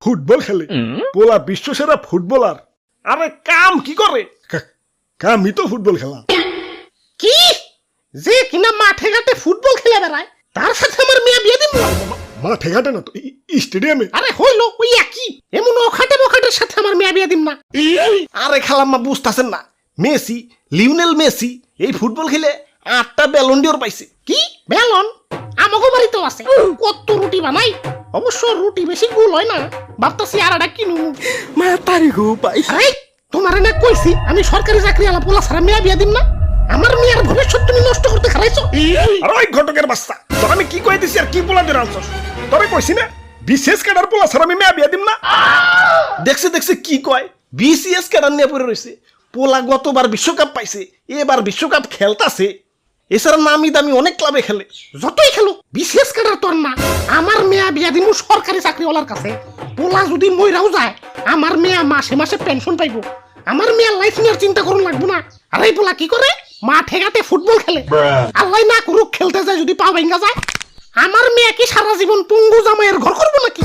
Football খেলে পোলা বিশ্বসেরা footballer. আরে কাম কি করে? কামই তো ফুটবল খেলা। কি যে কিনা মাঠে ঘাটে ফুটবল খেলে বেড়ায় তার সাথে আমার মেয়ে বিয়ে দিব? মাঠে ঘাটে না তো, স্টেডিয়ামে। আরে হইলো ওই একই, এমন অখাটে বখাটের সাথে আমার মেয়ে বিয়ে দিব না। আরে খালাম্মা বুঝতেছেন না, মেসি, লিওনেল মেসি এই ফুটবল খেলে 8টা ব্যালন ডিওর পাইছে। কি বেলন? আমাগো বাড়িতেও আছে। কত রুটি বানাই, অবশ্য রুটি বেশি গোল হয় না, ভাবতাছি আর একটা কিনু। মাতারি গো পাই। আরে তোমারে না কইছি আমি সরকারি চাকরি আলা পোলা ছাড়া মেয়ে বিয়ে দিব না? আমার মেয়ের ভবিষ্যৎ তুমি নষ্ট করতে খারাইছো। আর ওই ঘটকের বাচ্চা, তোর আমি কি কই দিছি আর কি পোলা দিয়ে আনছস? তোরে কইছি না বিশেষ ক্যাডার পোলা ছাড়া আমি মেয়া বিয়া দিম না। দেখছে কি কয়, বিসিএস ক্যাডার নিয়ে পড়ে রয়েছে। পোলা গতবার বিশ্বকাপ পাইছে, এবার বিশ্বকাপ খেলতাছে। এছাড়া নামি দামি অনেক ক্লাবে খেলে। যতই খেলো বিশেষ কাটার তোর না, আমার মেয়া বিয়া দিমু সরকারি চাকরিওয়ালার কাছে। পোলা যদি মইরাও যায় আমার মেয়া মাসে মাসে পেনশন পাইবো। আমার মেয়ের লাইফ নিয়ে চিন্তা করুন লাগবো না। আর এই পোলা কি করে? মাঠে ঘাটে ফুটবল খেলে। আল্লাহ না করুক খেলতে যায় যদি পা ভেঙ্গা যায়। আমার মেয়ে কি সারা জীবন পঙ্গু জামাইয়ের ঘর করবো নাকি?